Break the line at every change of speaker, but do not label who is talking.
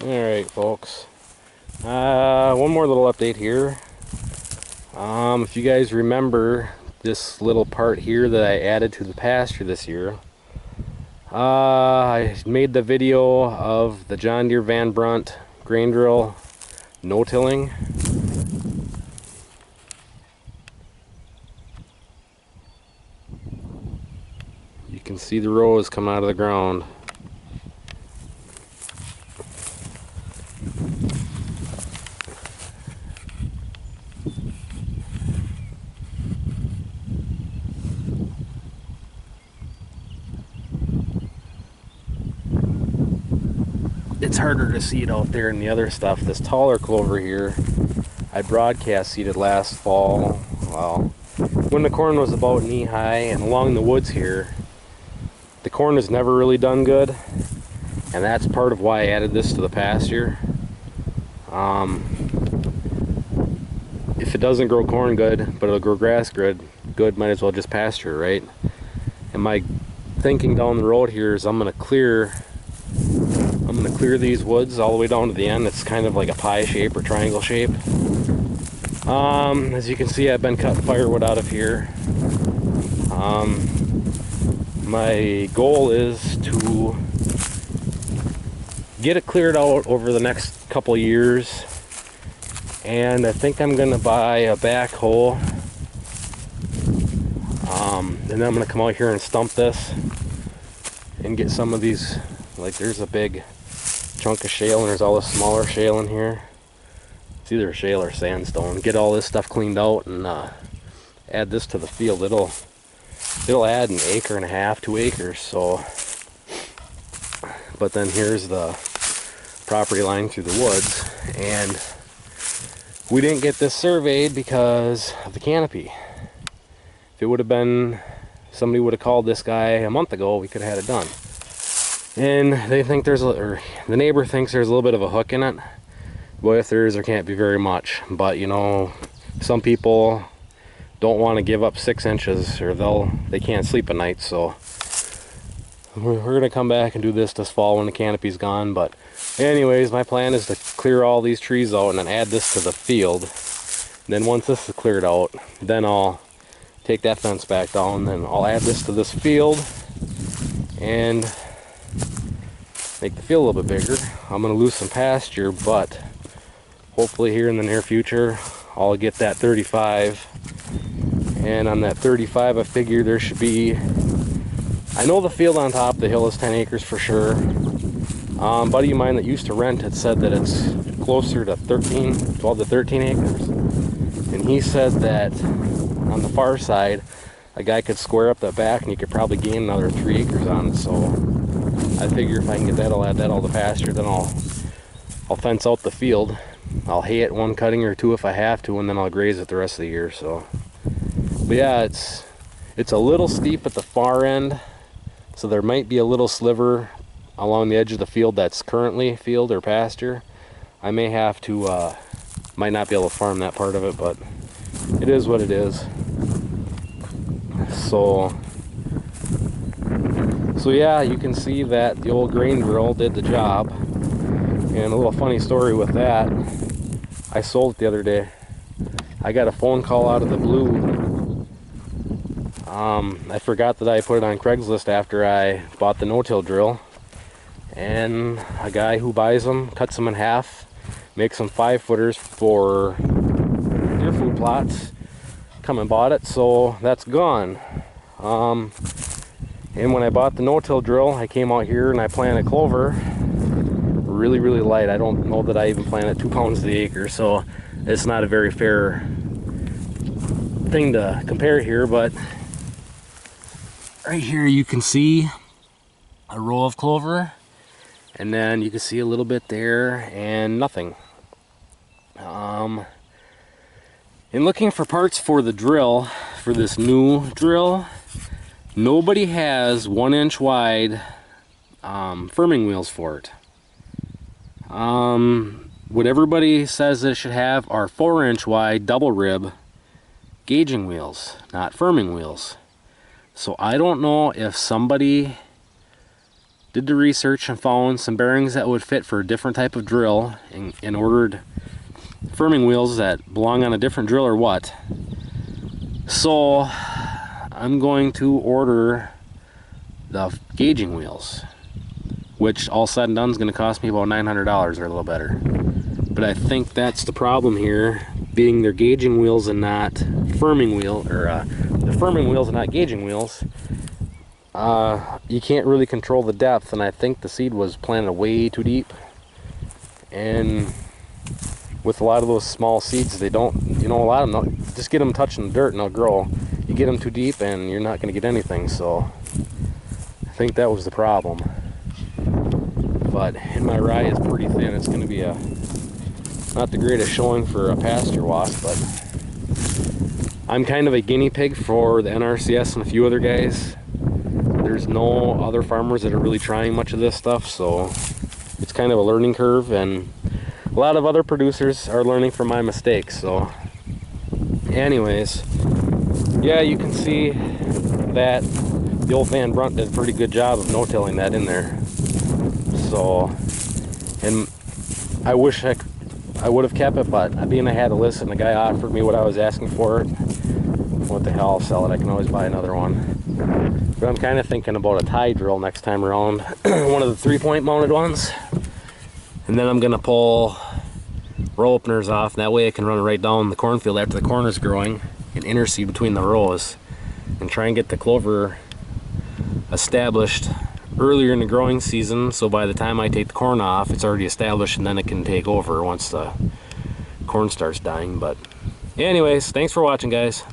Alright folks, one more little update here. If you guys remember this little part here that I added to the pasture this year, I made the video of the John Deere vanbrunt grain drill no-tilling. You can see the rows coming out of the ground. It's harder to seed out there than the other stuff. This taller clover here, I broadcast seeded last fall. Well, when the corn was about knee high, and along the woods here, the corn has never really done good, and that's part of why I added this to the pasture. If it doesn't grow corn good, but it'll grow grass good, might as well just pasture, right? And my thinking down the road here is I'm gonna clear these woods all the way down to the end. It's kind of like a pie shape or triangle shape. As you can see, I've been cutting firewood out of here. My goal is to get it cleared out over the next couple years, and I think I'm gonna buy a backhoe, and then I'm gonna come out here and stump this and get some of these. Like, there's a big chunk of shale and there's all this smaller shale in here. It's either shale or sandstone. Get all this stuff cleaned out and add this to the field. It'll add an acre and a half, 2 acres. So, but then here's the property line through the woods, and we didn't get this surveyed because of the canopy. If it would have been, somebody would have called this guy a month ago, we could have had it done. And they think the neighbor thinks there's a little bit of a hook in it. Boy, if there is, there can't be very much. But you know, some people don't want to give up 6 inches, or they can't sleep at night. So we're gonna come back and do this fall when the canopy's gone. But anyways, my plan is to clear all these trees out and then add this to the field. And then once this is cleared out, then I'll take that fence back down, and I'll add this to this field and make the field a little bit bigger. I'm going to lose some pasture, but hopefully here in the near future I'll get that 35, and on that 35 I figure there should be, I know the field on top of the hill is 10 acres for sure. Buddy of mine that used to rent had said that it's closer to 12 to 13 acres, and he said that on the far side a guy could square up the back and you could probably gain another 3 acres on it. So I figure if I can get that, I'll add that all to pasture. Then I'll fence out the field. I'll hay it 1 cutting or 2 if I have to, and then I'll graze it the rest of the year. So, but yeah, it's a little steep at the far end, so there might be a little sliver along the edge of the field that's currently field or pasture. I may have to, might not be able to farm that part of it, but it is what it is. So yeah, you can see that the old grain drill did the job. And a little funny story with that, I sold it the other day. I got a phone call out of the blue. I forgot that I put it on Craigslist after I bought the no-till drill. And a guy who buys them, cuts them in half, makes them 5-footers for deer food plots, come and bought it, so that's gone. And when I bought the no-till drill, I came out here and I planted clover. Really, really light. I don't know that I even planted 2 pounds to the acre, so it's not a very fair thing to compare here. But right here you can see a row of clover, and then you can see a little bit there and nothing. In looking for parts for the drill, for this new drill, nobody has 1-inch wide firming wheels for it. What everybody says it should have are 4-inch wide double rib gauging wheels, not firming wheels. So I don't know if somebody did the research and found some bearings that would fit for a different type of drill, and ordered firming wheels that belong on a different drill or what. So I'm going to order the gauging wheels, which all said and done is going to cost me about $900 or a little better. But I think that's the problem here, being they're gauging wheels and not firming wheel, or the firming wheels and not gauging wheels. You can't really control the depth, and I think the seed was planted way too deep. And with a lot of those small seeds, they don't, you know, a lot of them, just get them touching the dirt and they'll grow. You get them too deep and you're not going to get anything. So I think that was the problem. But and my rye is pretty thin. It's going to be not the greatest showing for a pasture wasp, but I'm kind of a guinea pig for the NRCS and a few other guys. There's no other farmers that are really trying much of this stuff, so it's kind of a learning curve, and a lot of other producers are learning from my mistakes. So anyways, yeah, you can see that the old vanbrunt did a pretty good job of no-tilling that in there. So, and I wish I would have kept it, but being I had to listen, the guy offered me what I was asking for it. What the hell, I'll sell it. I can always buy another one. But I'm kind of thinking about a tie drill next time around, one of the 3-point mounted ones. And then I'm going to pull row openers off, and that way I can run it right down the cornfield after the corn is growing and interseed between the rows, and try and get the clover established earlier in the growing season, so by the time I take the corn off, it's already established, and then it can take over once the corn starts dying. But anyways, thanks for watching, guys.